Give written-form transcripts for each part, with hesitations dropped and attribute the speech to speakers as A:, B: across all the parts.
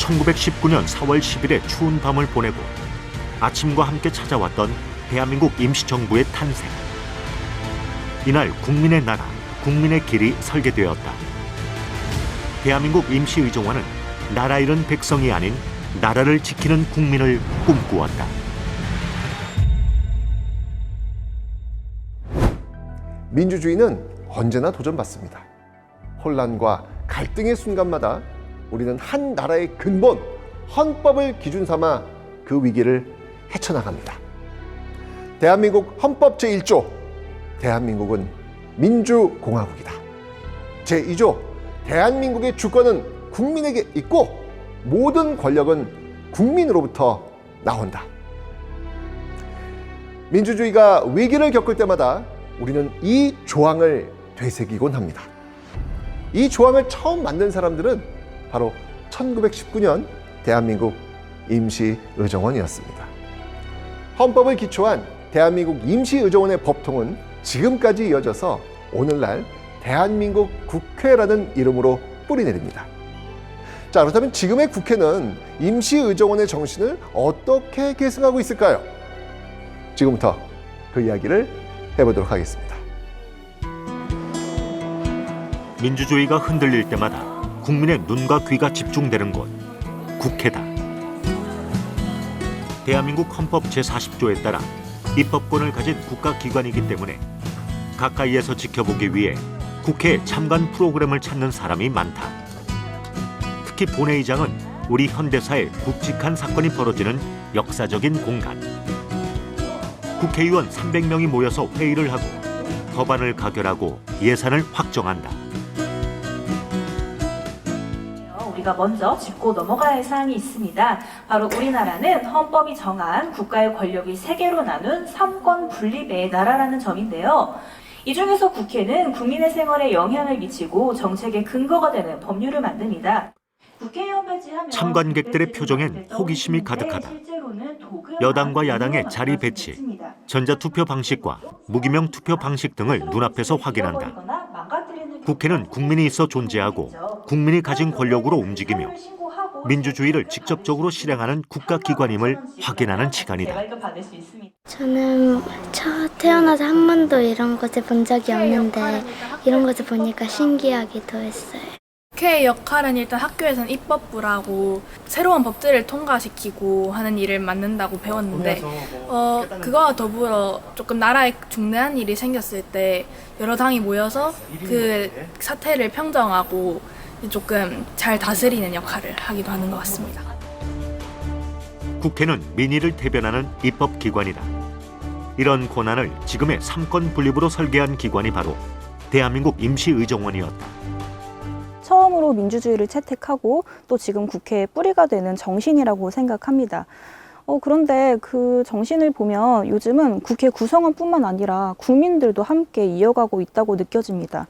A: 1919년 4월 10일의 추운 밤을 보내고 아침과 함께 찾아왔던 대한민국 임시정부의 탄생. 이날 국민의 나라, 국민의 길이 설계되었다. 대한민국 임시의정원은 나라 잃은 백성이 아닌 나라를 지키는 국민을 꿈꾸었다.
B: 민주주의는 언제나 도전받습니다. 혼란과 갈등의 순간마다 우리는 한 나라의 근본, 헌법을 기준 삼아 그 위기를 헤쳐나갑니다. 대한민국 헌법 제1조, 대한민국은 민주공화국이다. 제2조, 대한민국의 주권은 국민에게 있고 모든 권력은 국민으로부터 나온다. 민주주의가 위기를 겪을 때마다 우리는 이 조항을 되새기곤 합니다. 이 조항을 처음 만든 사람들은 바로 1919년 대한민국 임시의정원이었습니다. 헌법을 기초한 대한민국 임시의정원의 법통은 지금까지 이어져서 오늘날 대한민국 국회라는 이름으로 뿌리내립니다. 자, 그렇다면 지금의 국회는 임시의정원의 정신을 어떻게 계승하고 있을까요? 지금부터 그 이야기를 해보도록 하겠습니다.
A: 민주주의가 흔들릴 때마다 국민의 눈과 귀가 집중되는 곳, 국회다. 대한민국 헌법 제40조에 따라 입법권을 가진 국가기관이기 때문에 가까이에서 지켜보기 위해 국회에 참관 프로그램을 찾는 사람이 많다. 특히 본회의장은 우리 현대사에 굵직한 사건이 벌어지는 역사적인 공간. 국회의원 300명이 모여서 회의를 하고 법안을 가결하고 예산을 확정한다.
C: 우리가 먼저 짚고 넘어가야 할 사항이 있습니다. 바로 우리나라는 헌법이 정한 국가의 권력이 3개로 나눈 3권 분립의 나라라는 점인데요. 이 중에서 국회는 국민의 생활에 영향을 미치고 정책의 근거가 되는 법률을 만듭니다.
A: 참관객들의 표정엔 호기심이 가득하다. 여당과 야당의 자리 배치, 전자투표 방식과 무기명 투표 방식 등을 눈앞에서 확인한다. 국회는 국민이 있어 존재하고 국민이 가진 권력으로 움직이며 민주주의를 직접적으로 실행하는 국가기관임을 확인하는 시간이다.
D: 저는 태어나서 한 번도 이런 것을 본 적이 없는데 이런 것을 보니까 신기하기도 했어요.
E: 국회의 역할은 일단 학교에서는 입법부라고 새로운 법들을 통과시키고 하는 일을 맡는다고 배웠는데 그거와 더불어 조금 나라에 중대한 일이 생겼을 때 여러 당이 모여서 그 사태를 평정하고 조금 잘 다스리는 역할을 하기도 하는 것 같습니다.
A: 국회는 민의를 대변하는 입법기관이다. 이런 권한을 지금의 3권 분립으로 설계한 기관이 바로 대한민국 임시의정원이었다.
F: 처음으로 민주주의를 채택하고 또 지금 국회의 뿌리가 되는 정신이라고 생각합니다. 그런데 그 정신을 보면 요즘은 국회 구성원뿐만 아니라 국민들도 함께 이어가고 있다고 느껴집니다.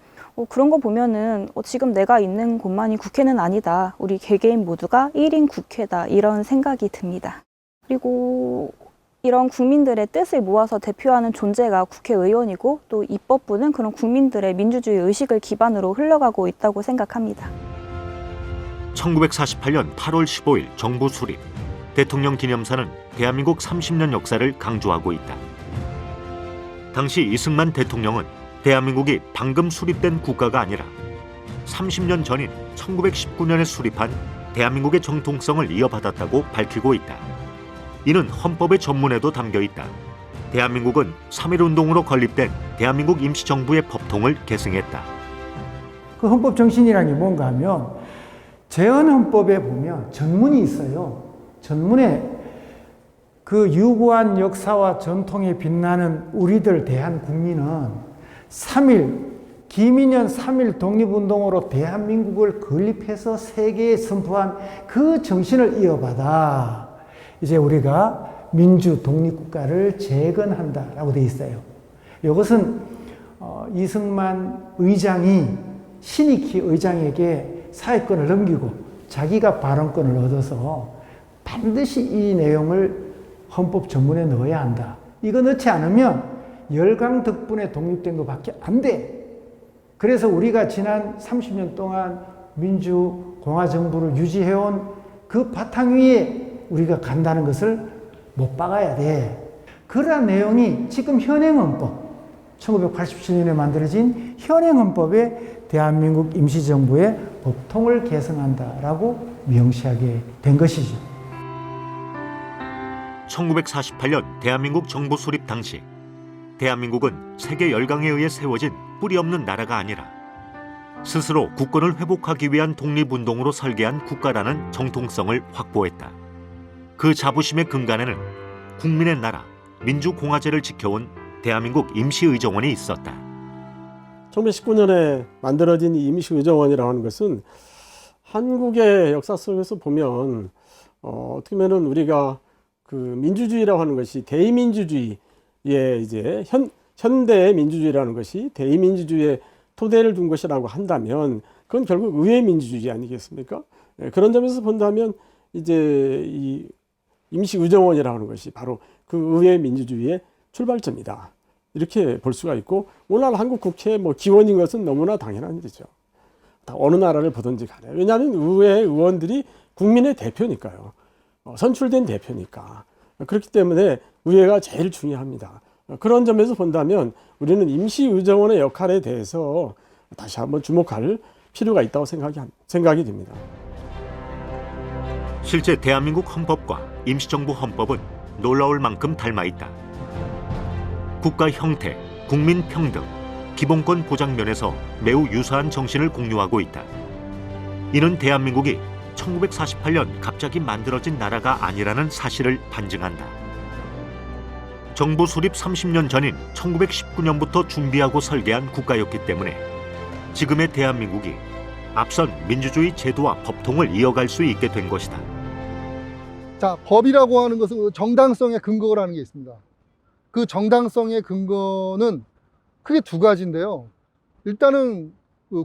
F: 그런 거 보면은 지금 내가 있는 곳만이 국회는 아니다. 우리 개개인 모두가 1인 국회다. 이런 생각이 듭니다. 그리고 이런 국민들의 뜻을 모아서 대표하는 존재가 국회의원이고 또 입법부는 그런 국민들의 민주주의 의식을 기반으로 흘러가고 있다고 생각합니다.
A: 1948년 8월 15일 정부 수립, 대통령 기념사는 대한민국 30년 역사를 강조하고 있다. 당시 이승만 대통령은 대한민국이 방금 수립된 국가가 아니라 30년 전인 1919년에 수립한 대한민국의 정통성을 이어받았다고 밝히고 있다. 이는 헌법의 전문에도 담겨 있다. 대한민국은 3.1운동으로 건립된 대한민국 임시정부의 법통을 계승했다.
G: 그 헌법 정신이라는 게 뭔가 하면 재헌헌법에 보면 전문이 있어요. 전문에 그 유구한 역사와 전통에 빛나는 우리들 대한국민은 3.1 기민년 3.1 독립운동으로 대한민국을 건립해서 세계에 선포한 그 정신을 이어받아 이제 우리가 민주 독립국가를 재건한다라고 되어 있어요. 이것은 이승만 의장이 신익희 의장에게 사회권을 넘기고 자기가 발언권을 얻어서 반드시 이 내용을 헌법 전문에 넣어야 한다. 이거 넣지 않으면 열강 덕분에 독립된 것밖에 안 돼. 그래서 우리가 지난 30년 동안 민주공화정부를 유지해온 그 바탕 위에 우리가 간다는 것을 못 박아야 돼. 그러한 내용이 지금 현행 헌법, 1987년에 만들어진 현행 헌법에 대한민국 임시정부의 법통을 개성한다라고 명시하게 된 것이죠.
A: 1948년 대한민국 정부 수립 당시 대한민국은 세계 열강에 의해 세워진 뿌리 없는 나라가 아니라 스스로 국권을 회복하기 위한 독립운동으로 설계한 국가라는 정통성을 확보했다. 그 자부심의 근간에는 국민의 나라, 민주공화제를 지켜온 대한민국 임시의정원이 있었다.
H: 1919년에 만들어진 이 임시의정원이라고 하는 것은 한국의 역사 속에서 보면 어떻게 보면 우리가 그 민주주의라고 하는 것이 대의민주주의의 이제 현대의 민주주의라는 것이 대의민주주의의 토대를 둔 것이라고 한다면 그건 결국 의회 민주주의 아니겠습니까? 그런 점에서 본다면 이제 이 임시의정원이라고 하는 것이 바로 그 의회 민주주의의 출발점이다. 이렇게 볼 수가 있고 오늘날 한국 국회의 기원인 것은 너무나 당연한 일이죠. 어느 나라를 보든지 간에. 왜냐하면 의회 의원들이 국민의 대표니까요. 선출된 대표니까. 그렇기 때문에 의회가 제일 중요합니다. 그런 점에서 본다면 우리는 임시의정원의 역할에 대해서 다시 한번 주목할 필요가 있다고 생각이 됩니다.
A: 실제 대한민국 헌법과 임시정부 헌법은 놀라울 만큼 닮아 있다. 국가 형태, 국민 평등, 기본권 보장 면에서 매우 유사한 정신을 공유하고 있다. 이는 대한민국이 1948년 갑자기 만들어진 나라가 아니라는 사실을 반증한다. 정부 수립 30년 전인 1919년부터 준비하고 설계한 국가였기 때문에 지금의 대한민국이 앞선 민주주의 제도와 법통을 이어갈 수 있게 된 것이다.
I: 자, 법이라고 하는 것은 정당성의 근거라는 게 있습니다. 그 정당성의 근거는 크게 두 가지인데요. 일단은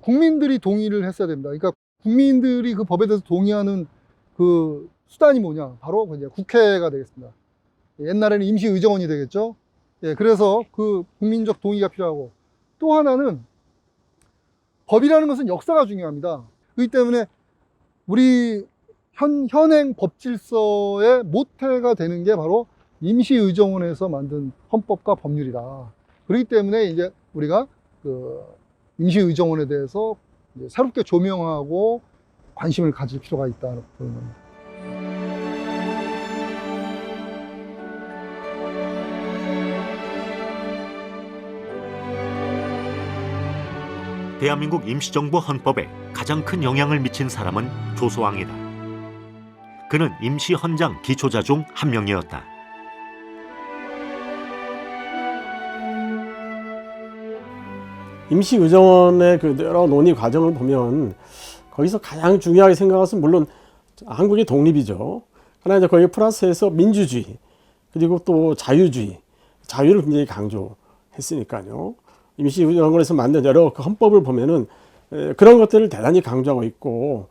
I: 국민들이 동의를 했어야 됩니다. 그러니까 국민들이 그 법에 대해서 동의하는 그 수단이 뭐냐? 바로 국회가 되겠습니다. 옛날에는 임시의정원이 되겠죠. 예, 그래서 그 국민적 동의가 필요하고 또 하나는 법이라는 것은 역사가 중요합니다. 그렇기 때문에 우리 현행 법 질서의 모태가 되는 게 바로 임시의정원에서 만든 헌법과 법률이다. 그렇기 때문에 이제 우리가 그 임시의정원에 대해서 이제 새롭게 조명하고 관심을 가질 필요가 있다는 겁니다.
A: 대한민국 임시정부 헌법에 가장 큰 영향을 미친 사람은 조소왕이다. 그는 임시헌장 기초자 중 한 명이었다.
H: 임시의정원의 그 여러 논의 과정을 보면 거기서 가장 중요하게 생각하는 것은 물론 한국의 독립이죠. 그러나 이제 거기에 플러스해서 민주주의 그리고 또 자유주의, 자유를 굉장히 강조했으니까요. 임시의정원에서 만든 여러 그 헌법을 보면은 그런 것들을 대단히 강조하고 있고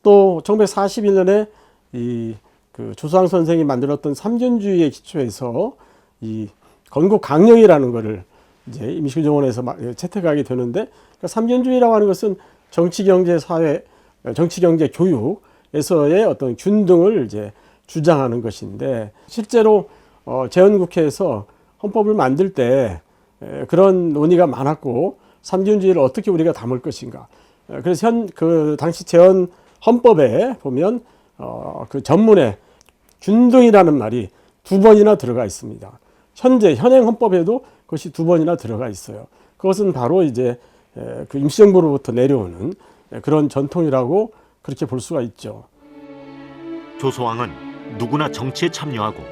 H: 또 1941년에 이 그 조소왕 선생이 만들었던 삼견주의에 기초해서 이 건국 강령이라는 것을 이제 임시의정원에서 채택하게 되는데 그러니까 삼견주의라고 하는 것은 정치, 경제, 사회, 정치, 경제, 교육에서의 어떤 균등을 이제 주장하는 것인데 실제로 재헌국회에서 헌법을 만들 때 그런 논의가 많았고 삼균주의를 어떻게 우리가 담을 것인가. 그래서 그 당시 재헌 헌법에 보면 그 전문에 균등이라는 말이 2번이나 들어가 있습니다. 현재 현행 헌법에도 그것이 2번이나 들어가 있어요. 그것은 바로 이제 그 임시정부로부터 내려오는 그런 전통이라고 그렇게 볼 수가 있죠.
A: 조소왕은 누구나 정치에 참여하고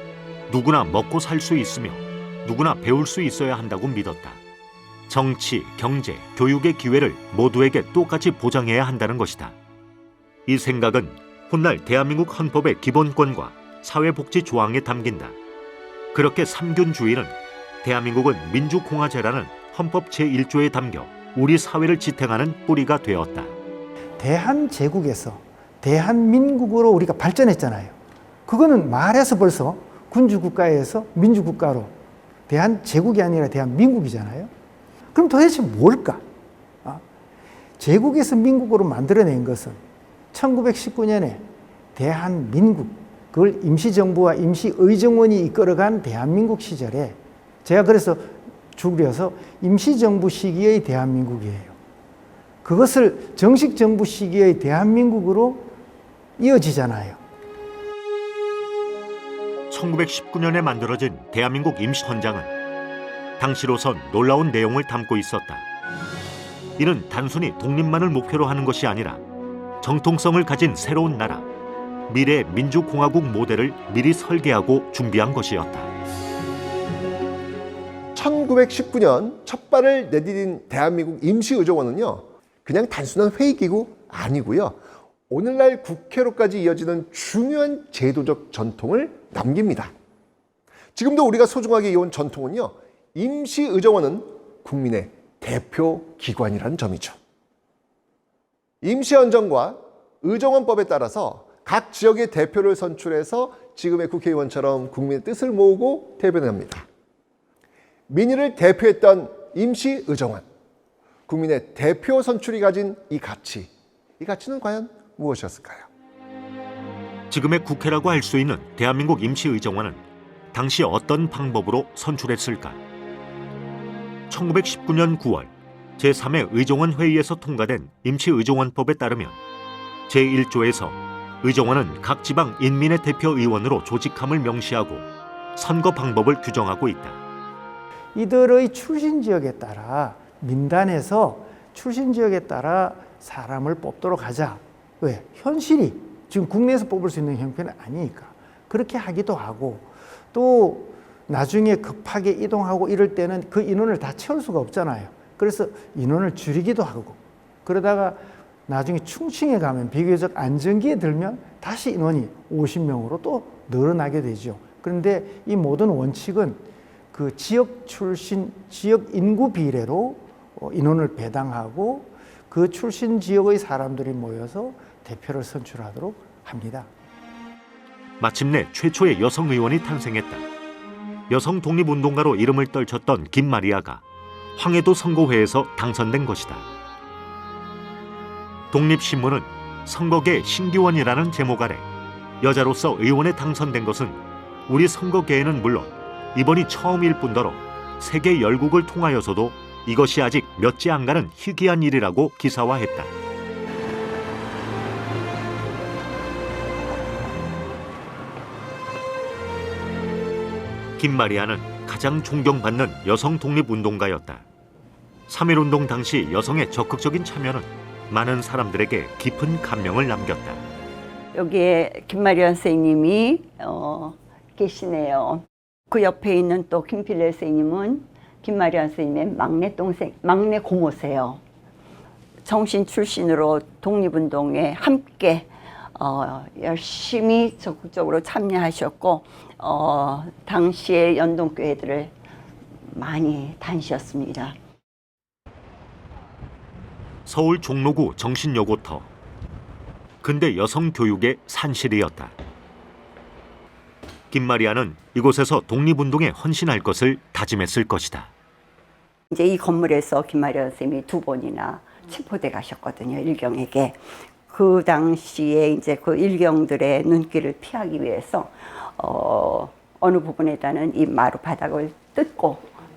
A: 누구나 먹고 살 수 있으며 누구나 배울 수 있어야 한다고 믿었다. 정치, 경제, 교육의 기회를 모두에게 똑같이 보장해야 한다는 것이다. 이 생각은 훗날 대한민국 헌법의 기본권과 사회복지 조항에 담긴다. 그렇게 삼균주의는 대한민국은 민주공화제라는 헌법 제1조에 담겨 우리 사회를 지탱하는 뿌리가 되었다.
G: 대한제국에서 대한민국으로 우리가 발전했잖아요. 그거는 말해서 벌써 군주국가에서 민주국가로 대한제국이 아니라 대한민국이잖아요. 그럼 도대체 뭘까? 제국에서 민국으로 만들어낸 것은 1919년에 대한민국, 그걸 임시정부와 임시의정원이 이끌어간 대한민국 시절에 제가 그래서 줄여서 임시정부 시기의 대한민국이에요. 그것을 정식 정부 시기의 대한민국으로 이어지잖아요.
A: 1919년에 만들어진 대한민국 임시헌장은 당시로선 놀라운 내용을 담고 있었다. 이는 단순히 독립만을 목표로 하는 것이 아니라 정통성을 가진 새로운 나라, 미래 민주공화국 모델을 미리 설계하고 준비한 것이었다.
B: 1919년 첫 발을 내디딘 대한민국 임시의정원은요, 그냥 단순한 회의기구 아니고요, 오늘날 국회로까지 이어지는 중요한 제도적 전통을 남깁니다. 지금도 우리가 소중하게 이어온 전통은요, 임시의정원은 국민의 대표 기관이라는 점이죠. 임시헌정과 의정원법에 따라서 각 지역의 대표를 선출해서 지금의 국회의원처럼 국민의 뜻을 모으고 대변합니다. 민의를 대표했던 임시의정원, 국민의 대표 선출이 가진 이 가치는 과연 무엇이었을까요?
A: 지금의 국회라고 할 수 있는 대한민국 임시의정원은 당시 어떤 방법으로 선출했을까? 1919년 9월 제3회 의정원 회의에서 통과된 임시의정원법에 따르면 제1조에서 의정원은 각 지방 인민의 대표 의원으로 조직함을 명시하고 선거 방법을 규정하고 있다.
G: 이들의 출신 지역에 따라 민단에서 출신 지역에 따라 사람을 뽑도록 하자. 왜? 현실이 지금 국내에서 뽑을 수 있는 형편은 아니니까 그렇게 하기도 하고, 또 나중에 급하게 이동하고 이럴 때는 그 인원을 다 채울 수가 없잖아요. 그래서 인원을 줄이기도 하고, 그러다가 나중에 충칭에 가면 비교적 안정기에 들면 다시 인원이 50명으로 또 늘어나게 되죠. 그런데 이 모든 원칙은 그 지역 출신, 지역 인구 비례로 인원을 배당하고 그 출신 지역의 사람들이 모여서 대표를 선출하도록 합니다.
A: 마침내 최초의 여성 의원이 탄생했다. 여성 독립운동가로 이름을 떨쳤던 김마리아가 황해도 선거회에서 당선된 것이다. 독립신문은 선거계 신기원이라는 제목 아래 여자로서 의원에 당선된 것은 우리 선거계에는 물론 이번이 처음일 뿐더러 세계 열국을 통하여서도 이것이 아직 몇지 안 가는 희귀한 일이라고 기사화했다. 김마리아는 가장 존경받는 여성 독립운동가였다. 3.1운동 당시 여성의 적극적인 참여는 많은 사람들에게 깊은 감명을 남겼다.
J: 여기에 김마리아 선생님이 계시네요. 그 옆에 있는 또 김필래 선생님은 김마리아 선생님의 막내 동생, 막내 고모세요. 정신 출신으로 독립운동에 함께 열심히 적극적으로 참여하셨고 당시에 연동교회들을 많이 다니셨습니다.
A: 서울 종로구 정신여고터. 근대 여성 교육의 산실이었다. 김마리아는 이곳에서 독립운동에 헌신할 것을 다짐했을 것이다.
J: 이제 이 건물에서 김마리아 선생님이 2번이나 체포돼 가셨거든요, 일경에게. 그 당시에 이제 그 일경들의 눈길을 피하기 위해서 어느 부분에다는 이 마루 바닥을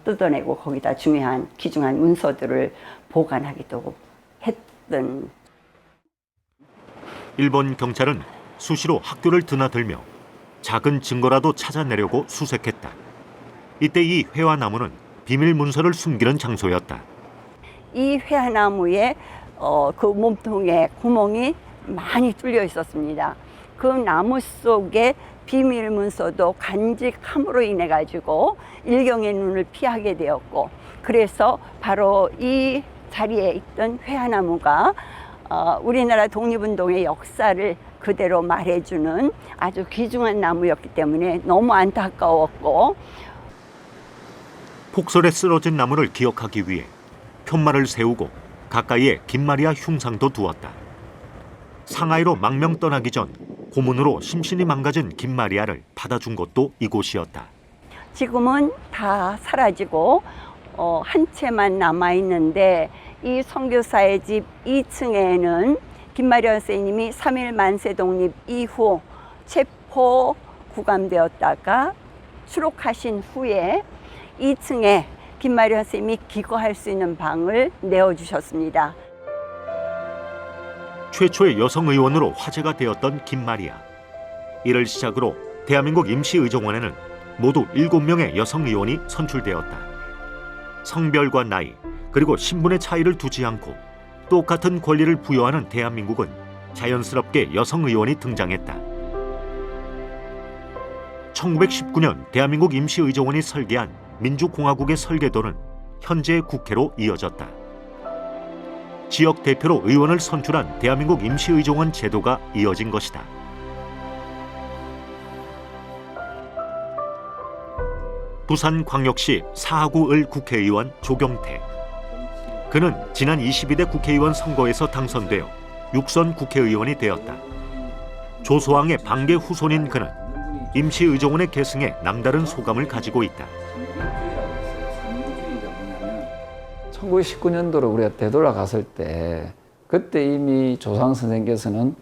J: 뜯어내고 거기다 중요한 귀중한 문서들을 보관하기도 했던.
A: 일본 경찰은 수시로 학교를 드나들며 작은 증거라도 찾아내려고 수색했다. 이때 이 회화나무는 비밀 문서를 숨기는 장소였다.
J: 이 회화나무에 그 몸통에 구멍이 많이 뚫려 있었습니다. 그 나무 속에 비밀 문서도 간직함으로 인해 가지고 일경의 눈을 피하게 되었고, 그래서 바로 이 자리에 있던 회화나무가 우리나라 독립운동의 역사를 그대로 말해주는 아주 귀중한 나무였기 때문에 너무 안타까웠고,
A: 폭설에 쓰러진 나무를 기억하기 위해 푯말을 세우고 가까이에 김마리아 흉상도 두었다. 상하이로 망명 떠나기 전 고문으로 심신이 망가진 김마리아를 받아준 곳도 이곳이었다.
J: 지금은 다 사라지고 한 채만 남아있는데 이 선교사의 집 2층에는 김마리아 선생님이 3.1 만세 독립 이후 체포 구감되었다가 추록하신 후에 2층에 김마리아 선생님이 기거할 수 있는 방을 내어주셨습니다.
A: 최초의 여성 의원으로 화제가 되었던 김마리아. 이를 시작으로 대한민국 임시의정원에는 모두 7명의 여성 의원이 선출되었다. 성별과 나이 그리고 신분의 차이를 두지 않고 똑같은 권리를 부여하는 대한민국은 자연스럽게 여성 의원이 등장했다. 1919년 대한민국 임시의정원이 설계한 민주공화국의 설계도는 현재의 국회로 이어졌다. 지역 대표로 의원을 선출한 대한민국 임시의정원 제도가 이어진 것이다. 부산광역시 사하구을 국회의원 조경태. 그는 지난 22대 국회의원 선거에서 당선되어 6선 국회의원이 되었다. 조소왕의 반계 후손인 그는 임시의정원의 계승에 남다른 소감을 가지고 있다.
K: 1919년도로 우리가 되돌아갔을 때 그때 이미 조상 선생께서는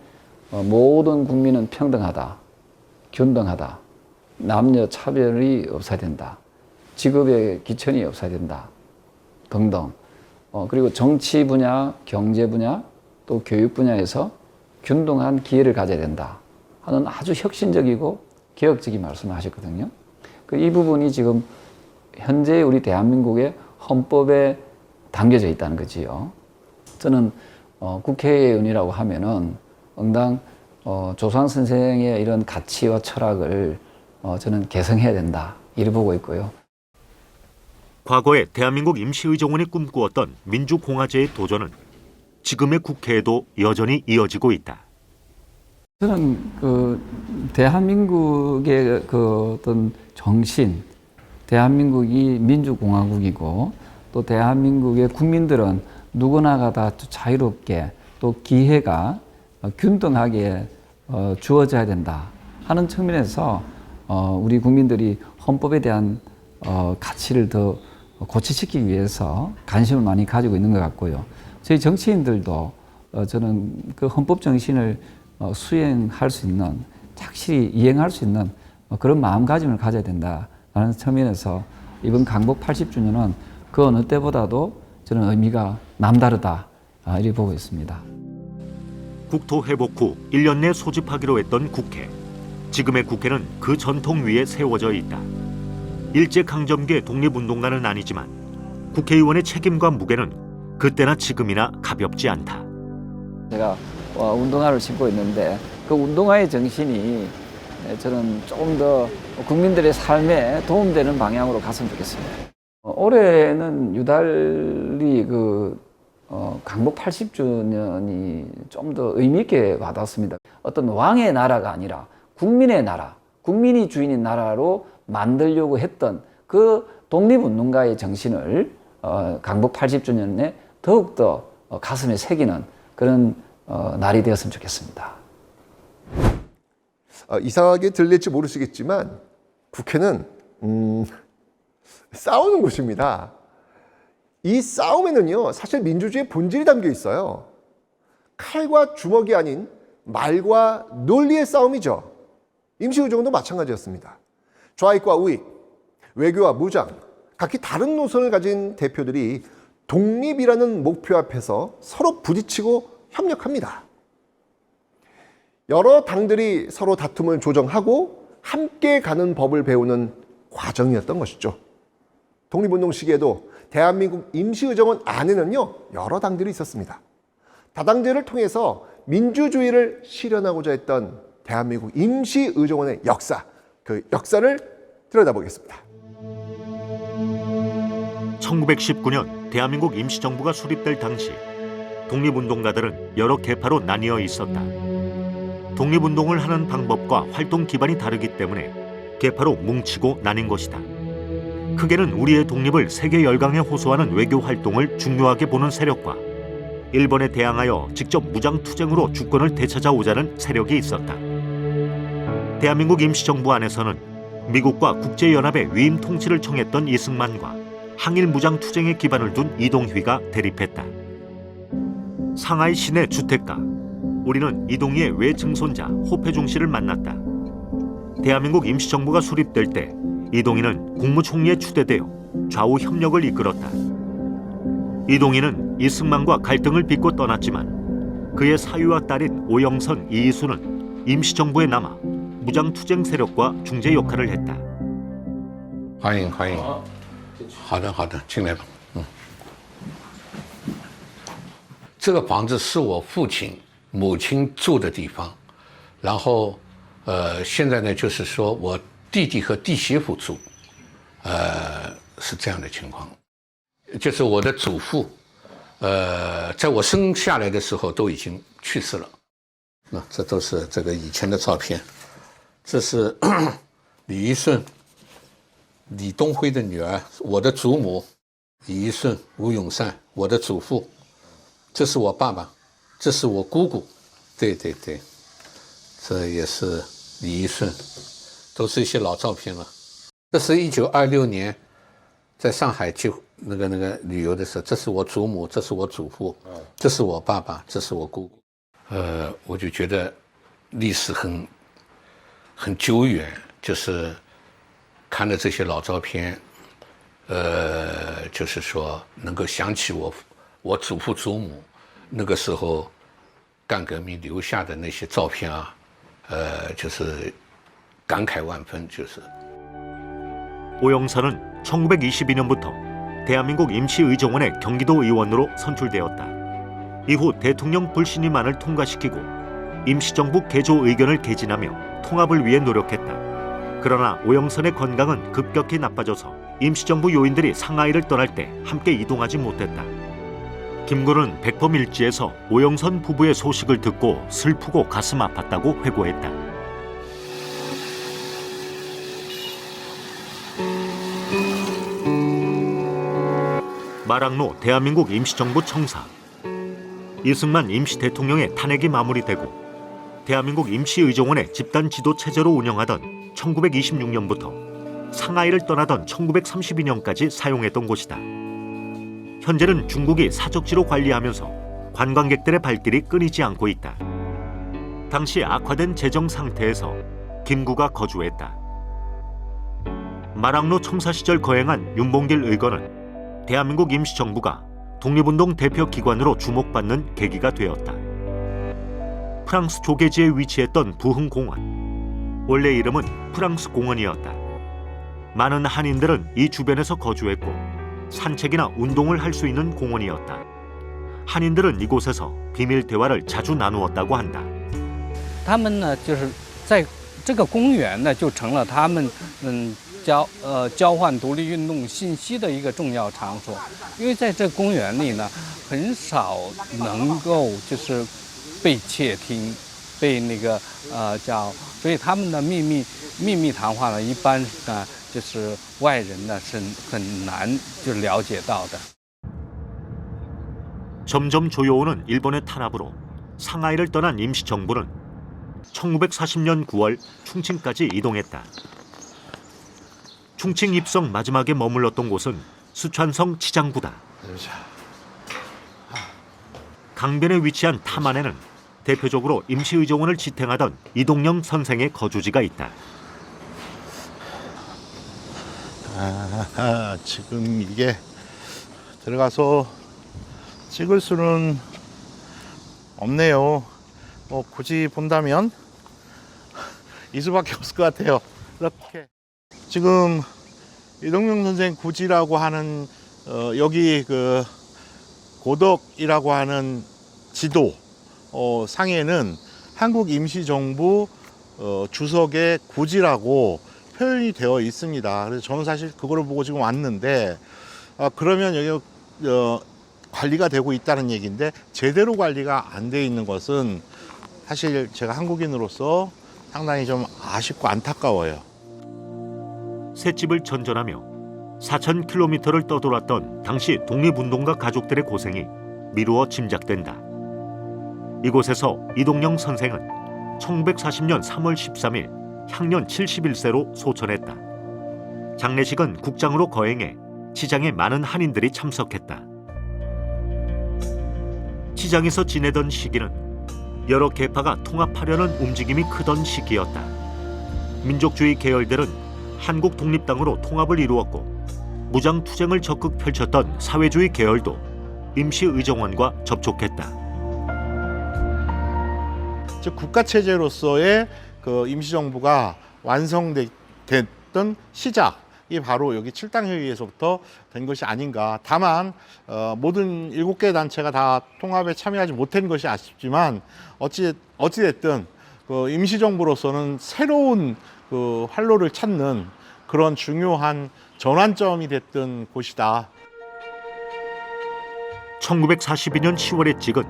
K: 모든 국민은 평등하다, 균등하다, 남녀 차별이 없어야 된다, 직업의 기천이 없어야 된다 등등. 그리고 정치 분야, 경제 분야, 또 교육 분야에서 균등한 기회를 가져야 된다 하는 아주 혁신적이고 개혁적인 말씀을 하셨거든요. 이 부분이 지금 현재 우리 대한민국의 헌법에 담겨져 있다는 거지요. 저는 국회의원이라고 하면은 응당 조상 선생의 이런 가치와 철학을 저는 개성해야 된다 이렇게 보고 있고요.
A: 과거에 대한민국 임시의정원이 꿈꾸었던 민주공화제의 도전은 지금의 국회에도 여전히 이어지고 있다.
K: 저는 대한민국의 어떤 정신, 대한민국이 민주공화국이고 또 대한민국의 국민들은 누구나가 다 자유롭게 또 기회가 균등하게 주어져야 된다 하는 측면에서 우리 국민들이 헌법에 대한 가치를 더 고취시키기 위해서 관심을 많이 가지고 있는 것 같고요. 저희 정치인들도 저는 그 헌법 정신을 수행할 수 있는, 착실히 이행할 수 있는 그런 마음가짐을 가져야 된다라는 측면에서 이번 강복 80주년은 그 어느 때보다도 저는 의미가 남다르다 이렇게 보고 있습니다.
A: 국토 회복 후 1년 내 소집하기로 했던 국회. 지금의 국회는 그 전통 위에 세워져 있다. 일제강점기의 독립운동가는 아니지만 국회의원의 책임과 무게는 그때나 지금이나 가볍지 않다.
K: 제가 운동화를 신고 있는데 그 운동화의 정신이 저는 조금 더 국민들의 삶에 도움되는 방향으로 갔으면 좋겠습니다. 올해는 유달리 강복 80주년이 좀 더 의미 있게 와닿습니다. 어떤 왕의 나라가 아니라 국민의 나라, 국민이 주인인 나라로 만들려고 했던 그 독립운동가의 정신을 강복 80주년에 더욱더 가슴에 새기는 그런 날이 되었으면 좋겠습니다.
B: 이상하게 들릴지 모르시겠지만 국회는 싸우는 곳입니다. 이 싸움에는요, 사실 민주주의의 본질이 담겨 있어요. 칼과 주먹이 아닌 말과 논리의 싸움이죠. 임시의정원도 마찬가지였습니다. 좌익과 우익, 외교와 무장, 각기 다른 노선을 가진 대표들이 독립이라는 목표 앞에서 서로 부딪히고 협력합니다. 여러 당들이 서로 다툼을 조정하고 함께 가는 법을 배우는 과정이었던 것이죠. 독립운동 시기에도 대한민국 임시의정원 안에는요, 여러 당들이 있었습니다. 다당제를 통해서 민주주의를 실현하고자 했던 대한민국 임시의정원의 역사, 그 역사를 들여다보겠습니다.
A: 1919년 대한민국 임시정부가 수립될 당시 독립운동가들은 여러 계파로 나뉘어 있었다. 독립운동을 하는 방법과 활동 기반이 다르기 때문에 계파로 뭉치고 나뉜 것이다. 크게는 우리의 독립을 세계 열강에 호소하는 외교 활동을 중요하게 보는 세력과 일본에 대항하여 직접 무장투쟁으로 주권을 되찾아오자는 세력이 있었다. 대한민국 임시정부 안에서는 미국과 국제연합의 위임 통치를 청했던 이승만과 항일 무장투쟁에 기반을 둔 이동휘가 대립했다. 상하이 시내 주택가, 우리는 이동희의 외증손자 호패중 씨를 만났다. 대한민국 임시정부가 수립될 때 이동희는 국무총리에 추대되어 좌우 협력을 이끌었다. 이동희는 이승만과 갈등을 빚고 떠났지만 그의 사위와 딸인 오영선, 이희수는 임시정부에 남아 무장투쟁 세력과 중재 역할을 했다.
L: 欢迎欢迎，好的好的，进来吧。这个房子是我父亲、母亲住的地方，然后现在呢就是说我弟弟和弟媳妇住，是这样的情况。就是我的祖父，在我生下来的时候都已经去世了。那这都是这个以前的照片，这是李一顺。 李东辉的女儿，我的祖母李一顺、吴永善，我的祖父，这是我爸爸，这是我姑姑，对对对，这也是李一顺，都是一些老照片了。这是1926年在上海那个旅游的时候，这是我祖母，这是我祖父，这是我爸爸，这是我姑姑。我就觉得历史很久远，就是。 看了这些老照片，就是说能够想起我祖父祖母那个时候干革命留下的那些照片啊，就是感慨万分，就是。
A: 오영선은 1922년부터 대한민국 임시의정원의 경기도 의원으로 선출되었다. 이후 대통령 불신임안을 통과시키고 임시정부 개조 의견을 개진하며 통합을 위해 노력했다. 그러나 오영선의 건강은 급격히 나빠져서 임시정부 요인들이 상하이를 떠날 때 함께 이동하지 못했다. 김구는 백범일지에서 오영선 부부의 소식을 듣고 슬프고 가슴 아팠다고 회고했다. 마랑로 대한민국 임시정부 청사. 이승만 임시대통령의 탄핵이 마무리되고 대한민국 임시의정원의 집단 지도 체제로 운영하던 1926년부터 상하이를 떠나던 1932년까지 사용했던 곳이다. 현재는 중국이 사적지로 관리하면서 관광객들의 발길이 끊이지 않고 있다. 당시 악화된 재정 상태에서 김구가 거주했다. 마랑로 청사 시절 거행한 윤봉길 의거는 대한민국 임시정부가 독립운동 대표 기관으로 주목받는 계기가 되었다. 프랑스 조개지에 위치했던 부흥공원, 원래 이름은 프랑스 공원이었다. 많은 한인들은 이 주변에서 거주했고 산책이나 운동을 할 수 있는 공원이었다. 한인들은 이곳에서 비밀 대화를 자주 나누었다고 한다.
M: 他们呢，就是在这个公园呢，就成了他们交换独立运动信息的一个重要场所。因为在这公园里呢，很少能够就是被窃听，被那个所以他们的秘密谈话呢，一般呢就是外人呢是很难就了解到的。
A: 점점 조여오는 일본의 탄압으로 상하이를 떠난 임시정부는 1940년 9월 충칭까지 이동했다. 충칭 입성 마지막에 머물렀던 곳은 수촨성 치장구다. 강변에 위치한 타만에는 대표적으로 임시의정원을 지탱하던 이동영 선생의 거주지가 있다.
N: 지금 이게 들어가서 찍을 수는 없네요. 굳이 본다면 이 수밖에 없을 것 같아요. 이렇게 지금 이동영 선생 구지라고 하는 여기 그 고덕이라고 하는 지도 상에는 한국 임시정부 주석의 구지라고 표현이 되어 있습니다. 그래서 저는 사실 그거를 보고 지금 왔는데 그러면 여기 관리가 되고 있다는 얘기인데 제대로 관리가 안 돼 있는 것은 사실 제가 한국인으로서 상당히 좀 아쉽고 안타까워요.
A: 셋집을 전전하며 4,000km를 떠돌았던 당시 독립운동가 가족들의 고생이 미루어 짐작된다. 이곳에서 이동영 선생은 1940년 3월 13일 향년 71세로 소천했다. 장례식은 국장으로 거행해 치장에 많은 한인들이 참석했다. 치장에서 지내던 시기는 여러 계파가 통합하려는 움직임이 크던 시기였다. 민족주의 계열들은 한국 독립당으로 통합을 이루었고 무장투쟁을 적극 펼쳤던 사회주의 계열도 임시의정원과 접촉했다.
N: 즉 국가체제로서의 그 임시정부가 완성됐던 시작이 바로 여기 7당 회의에서부터 된 것이 아닌가. 다만 모든 7개 단체가 다 통합에 참여하지 못한 것이 아쉽지만 어찌됐든 그 임시정부로서는 새로운 그 활로를 찾는 그런 중요한 전환점이 됐던 곳이다.
A: 1942년 10월에 찍은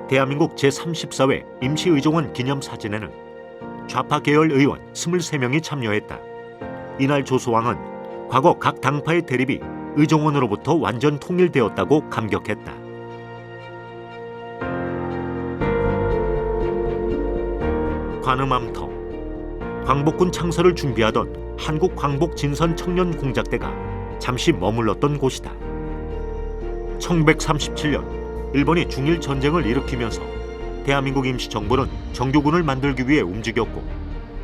A: 대한민국 제34회 임시의정원 기념사진에는 좌파 계열 의원 23명이 참여했다. 이날 조소왕은 과거 각 당파의 대립이 의정원으로부터 완전 통일되었다고 감격했다. 관음암터, 광복군 창설을 준비하던 한국광복진선청년공작대가 잠시 머물렀던 곳이다. 1937년 일본이 중일 전쟁을 일으키면서 대한민국 임시정부는 정규군을 만들기 위해 움직였고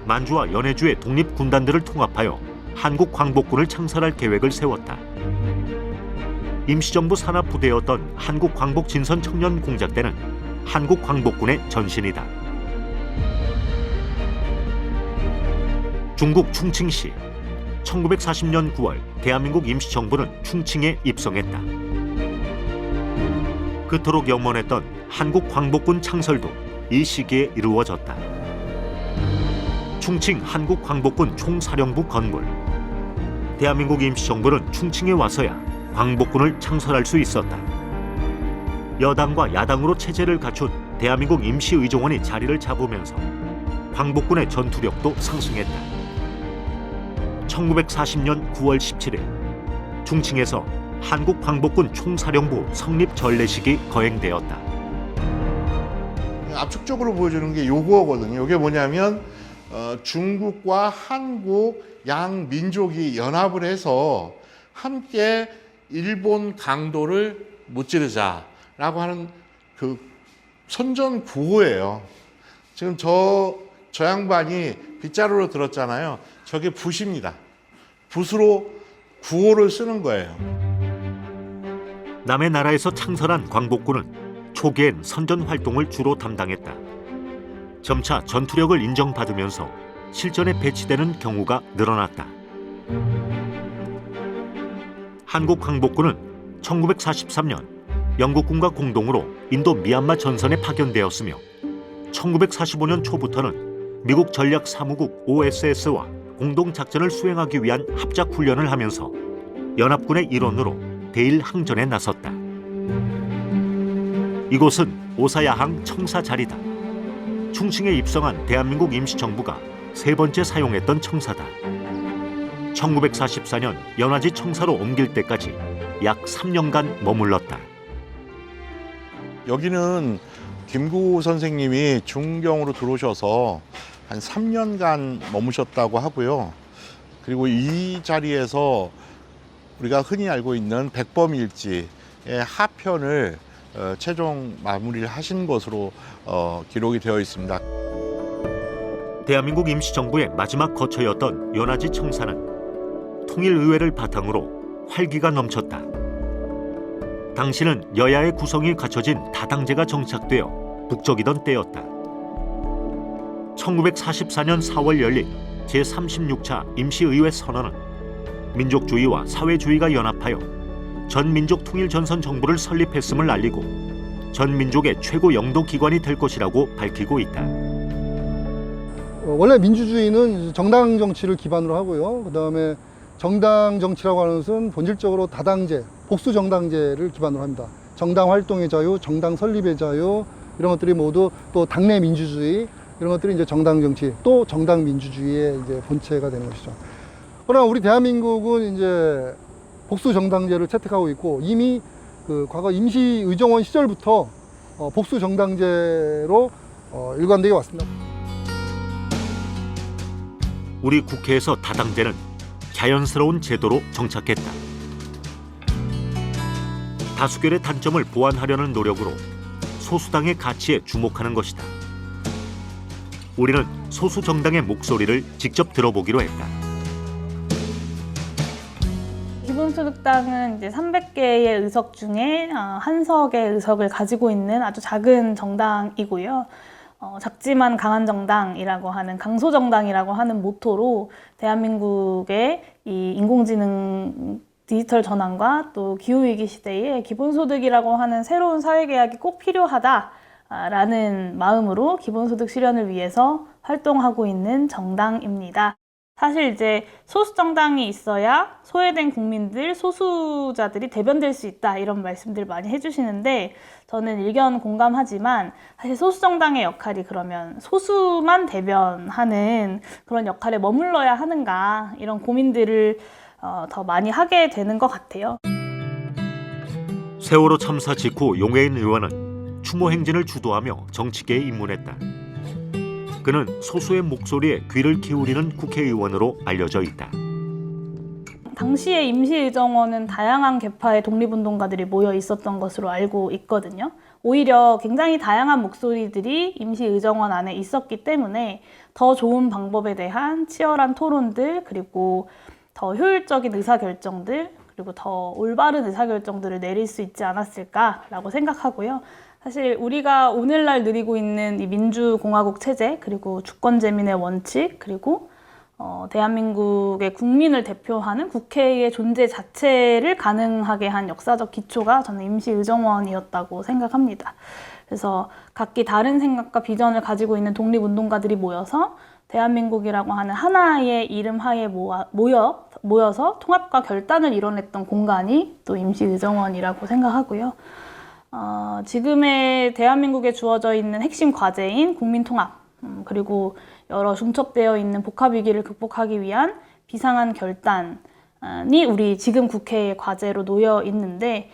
A: 만주와 연해주의 독립군단들을 통합하여 한국광복군을 창설할 계획을 세웠다. 임시정부 산하부대였던 한국광복진선청년공작대는 한국광복군의 전신이다. 중국 충칭시 1940년 9월 대한민국 임시정부는 충칭에 입성했다. 그토록 염원했던 한국광복군 창설도 이 시기에 이루어졌다. 충칭 한국광복군 총사령부 건물. 대한민국 임시정부는 충칭에 와서야 광복군을 창설할 수 있었다. 여당과 야당으로 체제를 갖춘 대한민국 임시의정원이 자리를 잡으면서 광복군의 전투력도 상승했다. 1940년 9월 17일 충칭에서 한국광복군 총사령부 성립 전례식이 거행되었다.
N: 압축적으로 보여주는 게 요거거든요. 이게 뭐냐면 중국과 한국 양 민족이 연합을 해서 함께 일본 강도를 무찌르자라고 하는 그 선전 구호예요. 지금 저 양반이 빗자루로 들었잖아요. 저게 붓입니다. 붓으로 구호를 쓰는 거예요.
A: 남의 나라에서 창설한 광복군은 초기엔 선전 활동을 주로 담당했다. 점차 전투력을 인정받으면서 실전에 배치되는 경우가 늘어났다. 한국 광복군은 1943년 영국군과 공동으로 인도 미얀마 전선에 파견되었으며 1945년 초부터는 미국 전략사무국 OSS와 공동작전을 수행하기 위한 합작훈련을 하면서 연합군의 일원으로 대일 항전에 나섰다. 이곳은 오사야항 청사 자리다. 충칭에 입성한 대한민국 임시정부가 세 번째 사용했던 청사다. 1944년 연화지 청사로 옮길 때까지 약 3년간 머물렀다.
N: 여기는 김구 선생님이 중경으로 들어오셔서 한 3년간 머무셨다고 하고요. 그리고 이 자리에서 우리가 흔히 알고 있는 백범일지의 하편을 최종 마무리를 하신 것으로 기록이 되어 있습니다.
A: 대한민국 임시정부의 마지막 거처였던 연화지 청사는 통일의회를 바탕으로 활기가 넘쳤다. 당시는 여야의 구성이 갖춰진 다당제가 정착되어 북적이던 때였다. 1944년 4월 열린 제36차 임시의회 선언은 민족주의와 사회주의가 연합하여 전민족 통일전선 정부를 설립했음을 알리고 전민족의 최고 영도 기관이 될 것이라고 밝히고 있다.
I: 원래 민주주의는 정당 정치를 기반으로 하고요. 그다음에 정당 정치라고 하는 것은 본질적으로 다당제, 복수 정당제를 기반으로 합니다. 정당 활동의 자유, 정당 설립의 자유 이런 것들이 모두 또 당내 민주주의 이런 것들이 이제 정당 정치 또 정당 민주주의의 이제 본체가 되는 것이죠. 그러나 우리 대한민국은 이제 복수 정당제를 채택하고 있고 이미 그 과거 임시 의정원 시절부터 복수 정당제로 일관되게 왔습니다.
A: 우리 국회에서 다당제는 자연스러운 제도로 정착했다. 다수결의 단점을 보완하려는 노력으로 소수당의 가치에 주목하는 것이다. 우리는 소수 정당의 목소리를 직접 들어보기로 했다.
O: 기본소득당은 이제 300개의 의석 중에 한 석의 의석을 가지고 있는 아주 작은 정당이고요. 작지만 강한 정당이라고 하는 강소정당이라고 하는 모토로 대한민국의 이 인공지능 디지털 전환과 또 기후위기 시대에 기본소득이라고 하는 새로운 사회개혁이 꼭 필요하다라는 마음으로 기본소득 실현을 위해서 활동하고 있는 정당입니다. 사실 이제 소수 정당이 있어야 소외된 국민들, 소수자들이 대변될 수 있다 이런 말씀들 많이 해주시는데 저는 일견 공감하지만 사실 소수 정당의 역할이 그러면 소수만 대변하는 그런 역할에 머물러야 하는가 이런 고민들을 더 많이 하게 되는 것 같아요.
A: 세월호 참사 직후 용해인 의원은 추모 행진을 주도하며 정치계에 입문했다. 그는 소수의 목소리에 귀를 기울이는 국회의원으로 알려져 있다.
O: 당시에 임시의정원은 다양한 계파의 독립운동가들이 모여 있었던 것으로 알고 있거든요. 오히려 굉장히 다양한 목소리들이 임시의정원 안에 있었기 때문에 더 좋은 방법에 대한 치열한 토론들, 그리고 더 효율적인 의사결정들, 그리고 더 올바른 의사결정들을 내릴 수 있지 않았을까라고 생각하고요. 사실 우리가 오늘날 누리고 있는 이 민주공화국 체제, 그리고 주권재민의 원칙, 그리고 대한민국의 국민을 대표하는 국회의 존재 자체를 가능하게 한 역사적 기초가 저는 임시의정원이었다고 생각합니다. 그래서 각기 다른 생각과 비전을 가지고 있는 독립운동가들이 모여서 대한민국이라고 하는 하나의 이름 하에 모여서 통합과 결단을 이뤄냈던 공간이 또 임시의정원이라고 생각하고요. 지금의 대한민국에 주어져 있는 핵심 과제인 국민통합, 그리고 여러 중첩되어 있는 복합위기를 극복하기 위한 비상한 결단이 우리 지금 국회의 과제로 놓여 있는데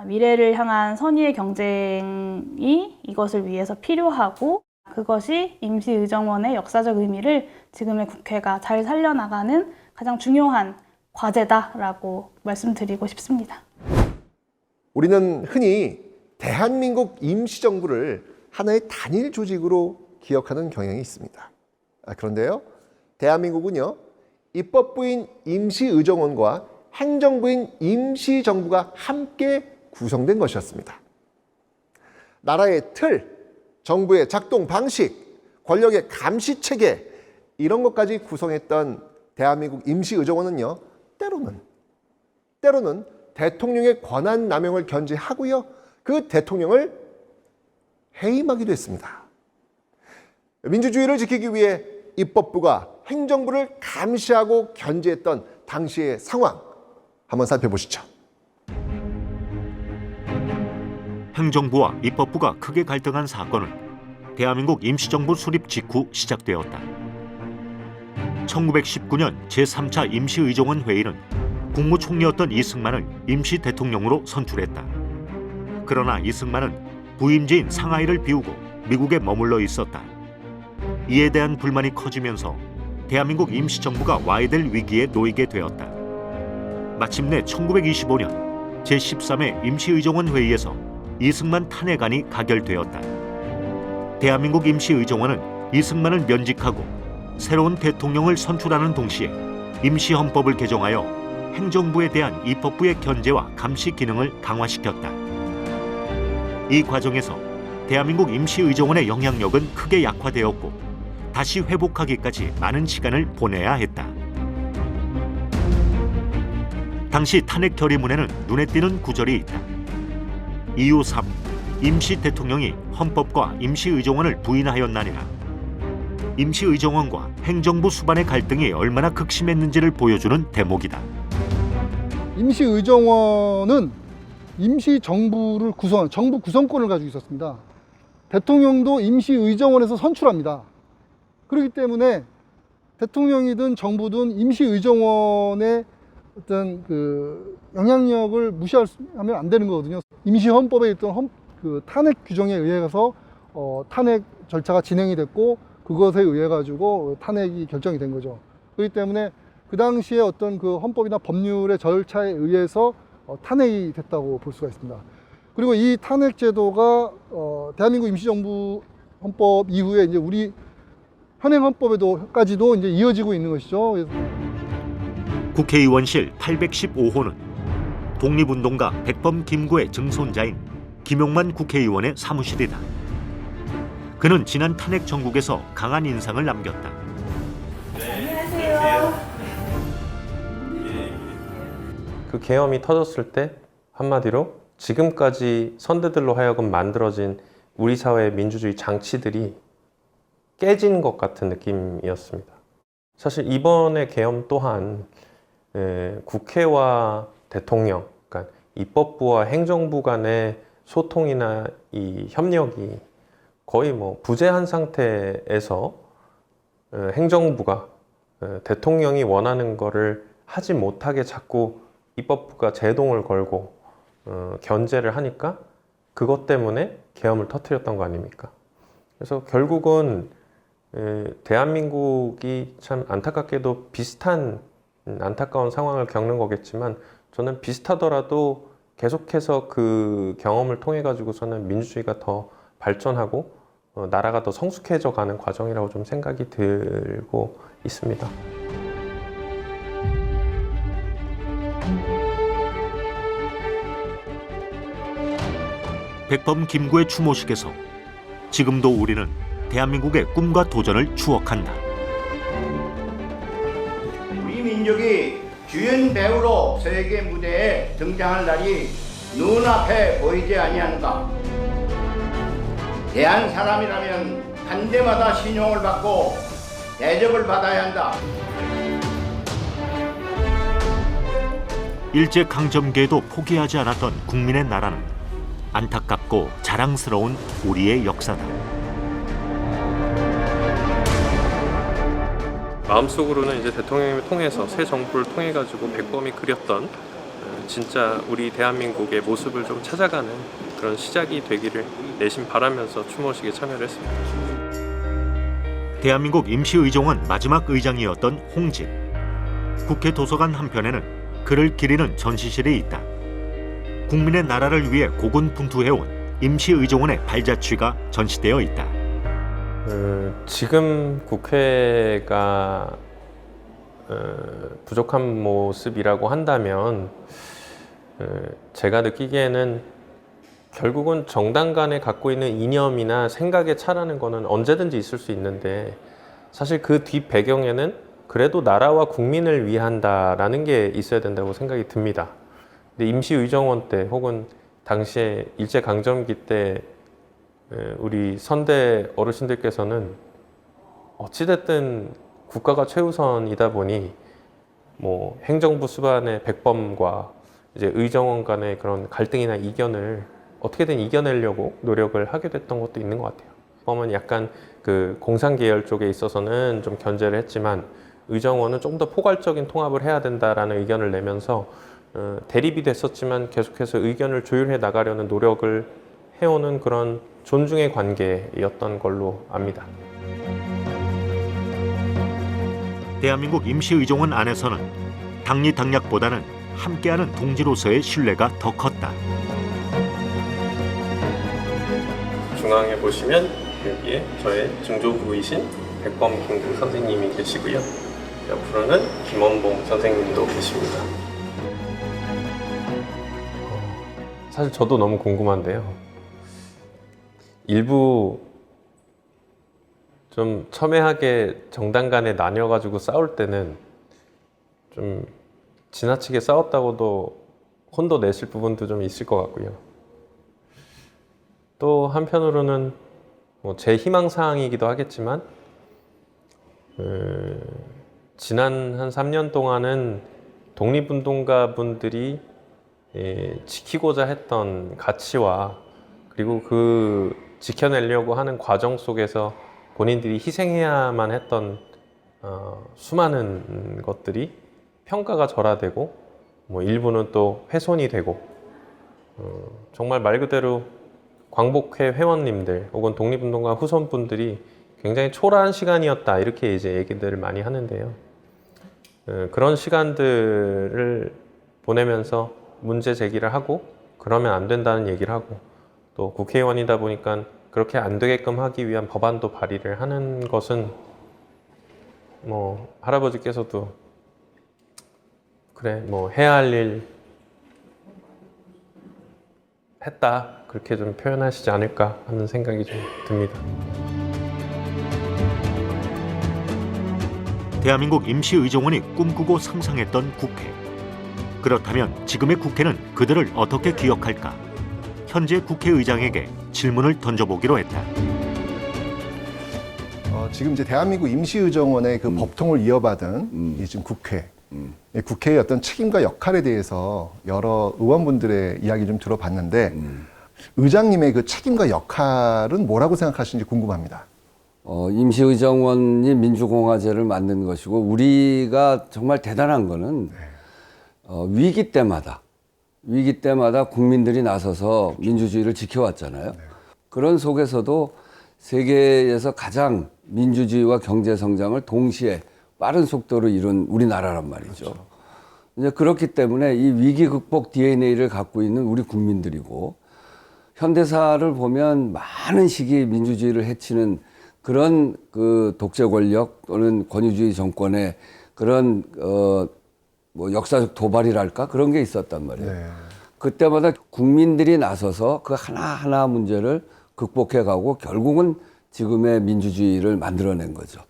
O: 미래를 향한 선의의 경쟁이 이것을 위해서 필요하고 그것이 임시의정원의 역사적 의미를 지금의 국회가 잘 살려나가는 가장 중요한 과제다라고 말씀드리고 싶습니다.
B: 우리는 흔히 대한민국 임시정부를 하나의 단일 조직으로 기억하는 경향이 있습니다. 그런데요, 대한민국은요, 입법부인 임시의정원과 행정부인 임시정부가 함께 구성된 것이었습니다. 나라의 틀, 정부의 작동 방식, 권력의 감시 체계 이런 것까지 구성했던 대한민국 임시의정원은요, 때로는 대통령의 권한 남용을 견제하고요, 그 대통령을 해임하기도 했습니다. 민주주의를 지키기 위해 입법부가 행정부를 감시하고 견제했던 당시의 상황 한번 살펴보시죠.
A: 행정부와 입법부가 크게 갈등한 사건은 대한민국 임시정부 수립 직후 시작되었다. 1919년 제3차 임시의정원 회의는 국무총리였던 이승만을 임시 대통령으로 선출했다. 그러나 이승만은 부임지인 상하이를 비우고 미국에 머물러 있었다. 이에 대한 불만이 커지면서 대한민국 임시정부가 와야 될 위기에 놓이게 되었다. 마침내 1925년 제13회 임시의정원 회의에서 이승만 탄핵안이 가결되었다. 대한민국 임시의정원은 이승만을 면직하고 새로운 대통령을 선출하는 동시에 임시헌법을 개정하여 행정부에 대한 입법부의 견제와 감시 기능을 강화시켰다. 이 과정에서 대한민국 임시의정원의 영향력은 크게 약화되었고 다시 회복하기까지 많은 시간을 보내야 했다. 당시 탄핵 결의문에는 눈에 띄는 구절이 있다. 이유 3. 임시 대통령이 헌법과 임시의정원을 부인하였나니라. 임시의정원과 행정부 수반의 갈등이 얼마나 극심했는지를 보여주는 대목이다.
I: 임시의정원은 임시정부를 구성한 정부 구성권을 가지고 있었습니다. 대통령도 임시의정원에서 선출합니다. 그렇기 때문에 대통령이든 정부든 임시의정원의 어떤 그 영향력을 무시하면 안 되는 거거든요. 임시헌법에 있던 탄핵 규정에 의해서 탄핵 절차가 진행이 됐고 그것에 의해 가지고 탄핵이 결정이 된 거죠. 그렇기 때문에 그 당시에 어떤 그 헌법이나 법률의 절차에 의해서 탄핵이 됐다고 볼 수가 있습니다. 그리고 이 탄핵 제도가 대한민국 임시정부 헌법 이후에 이제 우리 현행 헌법에도까지도 이제 이어지고 있는 것이죠. 그래서
A: 국회의원실 815호는 독립운동가 백범 김구의 증손자인 김용만 국회의원의 사무실이다. 그는 지난 탄핵 정국에서 강한 인상을 남겼다.
C: 안녕하세요.
P: 그 계엄이 터졌을 때 한마디로 지금까지 선대들로 하여금 만들어진 우리 사회의 민주주의 장치들이 깨진 것 같은 느낌이었습니다. 사실 이번의 계엄 또한 국회와 대통령, 그러니까 입법부와 행정부 간의 소통이나 이 협력이 거의 뭐 부재한 상태에서 행정부가 대통령이 원하는 거를 하지 못하게 자꾸 입법부가 제동을 걸고 견제를 하니까 그것 때문에 계엄을 터뜨렸던 거 아닙니까? 그래서 결국은 대한민국이 참 안타깝게도 비슷한 안타까운 상황을 겪는 거겠지만 저는 비슷하더라도 계속해서 그 경험을 통해 가지고서는 민주주의가 더 발전하고 나라가 더 성숙해져 가는 과정이라고 좀 생각이 들고 있습니다.
A: 백범 김구의 추모식에서 지금도 우리는 대한민국의 꿈과 도전을 추억한다.
Q: 우리 민족이 주연 배우로 세계 무대에 등장할 날이 눈앞에 보이지 아니하는가. 대한 사람이라면 한 대마다 신용을 받고 대접을 받아야 한다.
A: 일제강점기에도 포기하지 않았던 국민의 나라는 안타깝고 자랑스러운 우리의 역사다.
P: 마음속으로는 이제 대통령을 통해서 새 정부를 통해 가지고 백범이 그렸던 진짜 우리 대한민국의 모습을 좀 찾아가는 그런 시작이 되기를 내심 바라면서 추모식에 참여를 했습니다.
A: 대한민국 임시의정원 마지막 의장이었던 홍진. 국회 도서관 한편에는 그를 기리는 전시실이 있다. 국민의 나라를 위해 고군분투해온 임시의정원의 발자취가 전시되어 있다.
P: 지금 국회가 부족한 모습이라고 한다면 제가 느끼기에는 결국은 정당 간에 갖고 있는 이념이나 생각의 차라는 거는 언제든지 있을 수 있는데 사실 그 뒷 배경에는 그래도 나라와 국민을 위한다라는 게 있어야 된다고 생각이 듭니다. 근데 임시의정원 때 혹은 당시에 일제강점기 때 우리 선대 어르신들께서는 어찌됐든 국가가 최우선이다 보니 뭐 행정부 수반의 백범과 이제 의정원 간의 그런 갈등이나 이견을 어떻게든 이겨내려고 노력을 하게 됐던 것도 있는 것 같아요. 백범은 약간 그 공산계열 쪽에 있어서는 좀 견제를 했지만 의정원은 좀 더 포괄적인 통합을 해야 된다라는 의견을 내면서 대립이 됐었지만 계속해서 의견을 조율해 나가려는 노력을 해오는 그런 존중의 관계였던 걸로 압니다.
A: 대한민국 임시의정원 안에서는 당리당략보다는 함께하는 동지로서의 신뢰가 더 컸다.
P: 중앙에 보시면 여기에 저의 증조부이신 백범 김구 선생님이 계시고요. 옆으로는 김원봉 선생님도 계십니다. 사실 저도 너무 궁금한데요. 일부 좀 첨예하게 정당 간에 나뉘어가지고 싸울 때는 좀 지나치게 싸웠다고도 혼도 내실 부분도 좀 있을 것 같고요. 또 한편으로는 뭐 제 희망사항이기도 하겠지만 지난 한 3년 동안은 독립운동가 분들이 지키고자 했던 가치와 그리고 그 지켜내려고 하는 과정 속에서 본인들이 희생해야만 했던 수많은 것들이 평가가 절하되고 뭐 일부는 또 훼손이 되고 정말 말 그대로 광복회 회원님들 혹은 독립운동가 후손분들이 굉장히 초라한 시간이었다 이렇게 이제 얘기들을 많이 하는데요. 그런 시간들을 보내면서 문제 제기를 하고 그러면 안 된다는 얘기를 하고 또 국회의원이다 보니까 그렇게 안 되게끔 하기 위한 법안도 발의를 하는 것은 뭐 할아버지께서도 그래 뭐 해야 할 일 했다 그렇게 좀 표현하시지 않을까 하는 생각이 좀 듭니다.
A: 대한민국 임시의정원이 꿈꾸고 상상했던 국회. 그렇다면 지금의 국회는 그들을 어떻게 기억할까? 현재 국회의장에게 질문을 던져보기로 했다.
B: 지금 이제 대한민국 임시의정원의 그 법통을 이어받은 이 지금 국회. 이 국회의 어떤 책임과 역할에 대해서 여러 의원분들의 이야기 좀 들어봤는데 의장님의 그 책임과 역할은 뭐라고 생각하시는지 궁금합니다.
R: 임시의정원이 민주공화제를 만든 것이고 우리가 정말 대단한 거는 위기 때마다 국민들이 나서서 민주주의를 지켜왔잖아요. 그런 속에서도 세계에서 가장 민주주의와 경제 성장을 동시에 빠른 속도로 이룬 우리나라란 말이죠. 그렇죠. 이제 그렇기 때문에 이 위기 극복 DNA를 갖고 있는 우리 국민들이고 현대사를 보면 많은 시기 민주주의를 해치는 그런 그 독재 권력 또는 권위주의 정권의 그런 뭐 역사적 도발이랄까 그런 게 있었단 말이에요. 네. 그때마다 국민들이 나서서 그 하나하나 문제를 극복해가고 결국은 지금의 민주주의를 만들어낸 거죠.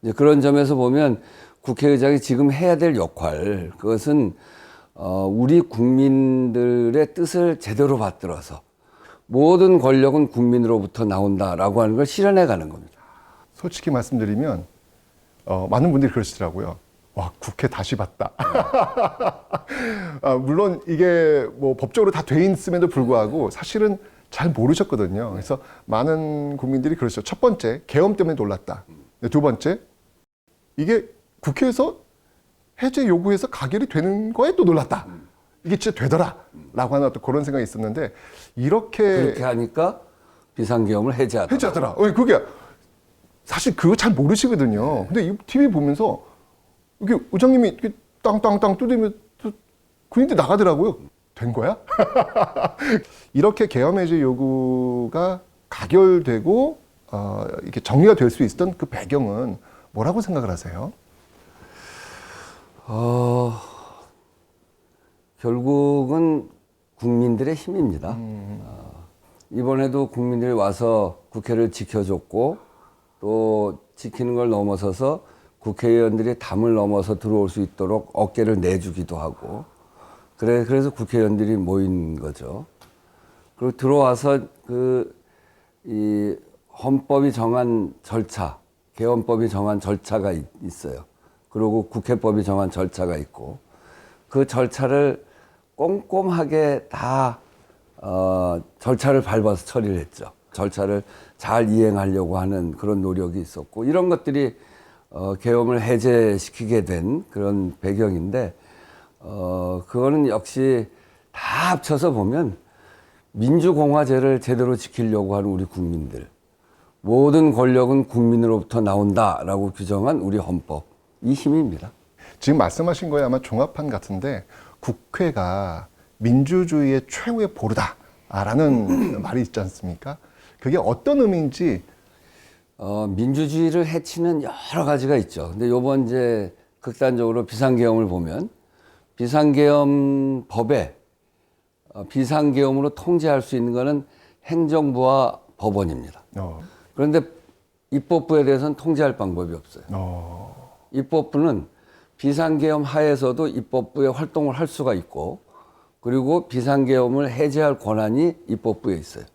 R: 이제 그런 점에서 보면 국회의장이 지금 해야 될 역할, 그것은 우리 국민들의 뜻을 제대로 받들어서 모든 권력은 국민으로부터 나온다라고 하는 걸 실현해 가는 겁니다.
B: 솔직히 말씀드리면 많은 분들이 그러시더라고요. 와, 국회 다시 봤다. 물론 이게 뭐 법적으로 다 돼 있음에도 불구하고 사실은 잘 모르셨거든요. 그래서 많은 국민들이 그러시죠. 첫 번째, 계엄 때문에 놀랐다. 두 번째, 이게 국회에서 해제 요구해서 가결이 되는 거에 또 놀랐다. 이게 진짜 되더라. 라고 하는 또 그런 생각이 있었는데, 그렇게
R: 하니까 비상계엄을
B: 해제하더라. 그게 사실 그거 잘 모르시거든요. 근데 이 TV 보면서 이게 의장님이 이렇게 땅땅땅 두드리면 군인들 나가더라고요. 된 거야? 이렇게 계엄 해제 요구가 가결되고 이렇게 정리가 될 수 있었던 그 배경은 뭐라고 생각을 하세요?
R: 결국은 국민들의 힘입니다. 이번에도 국민들이 와서 국회를 지켜줬고 또 지키는 걸 넘어서서 국회의원들이 담을 넘어서 들어올 수 있도록 어깨를 내주기도 하고 그래서 국회의원들이 모인 거죠. 그리고 들어와서 이 헌법이 정한 절차, 개헌법이 정한 절차가 있어요. 그리고 국회법이 정한 절차가 있고 그 절차를 꼼꼼하게 다 절차를 밟아서 처리를 했죠. 절차를 잘 이행하려고 하는 그런 노력이 있었고 이런 것들이 계엄을 해제시키게 된 그런 배경인데 그거는 역시 다 합쳐서 보면 민주공화제를 제대로 지키려고 하는 우리 국민들, 모든 권력은 국민으로부터 나온다라고 규정한 우리 헌법, 이 힘입니다.
B: 지금 말씀하신 거에 아마 종합판 같은데 국회가 민주주의의 최후의 보루다라는 말이 있지 않습니까? 그게 어떤 의미인지.
R: 민주주의를 해치는 여러 가지가 있죠. 근데 요번 이제 극단적으로 비상계엄을 보면 비상계엄 법에 비상계엄으로 통제할 수 있는 거는 행정부와 법원입니다. 그런데 입법부에 대해서는 통제할 방법이 없어요. 입법부는 비상계엄 하에서도 입법부의 활동을 할 수가 있고 그리고 비상계엄을 해제할 권한이 입법부에 있어요.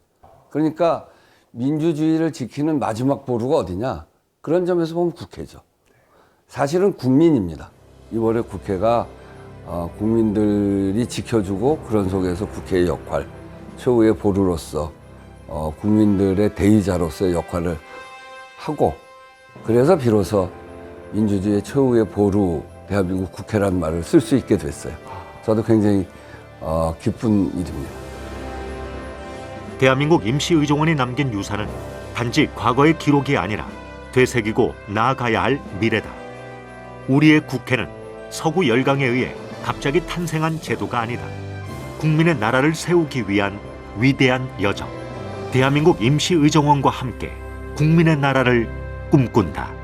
R: 그러니까 민주주의를 지키는 마지막 보루가 어디냐? 그런 점에서 보면 국회죠. 사실은 국민입니다. 이번에 국회가 국민들이 지켜주고 그런 속에서 국회의 역할, 최후의 보루로서 국민들의 대의자로서의 역할을 하고 그래서 비로소 민주주의의 최후의 보루 대한민국 국회라는 말을 쓸 수 있게 됐어요. 저도 굉장히 기쁜 일입니다.
A: 대한민국 임시의정원이 남긴 유산은 단지 과거의 기록이 아니라 되새기고 나아가야 할 미래다. 우리의 국회는 서구 열강에 의해 갑자기 탄생한 제도가 아니다. 국민의 나라를 세우기 위한 위대한 여정. 대한민국 임시의정원과 함께 국민의 나라를 꿈꾼다.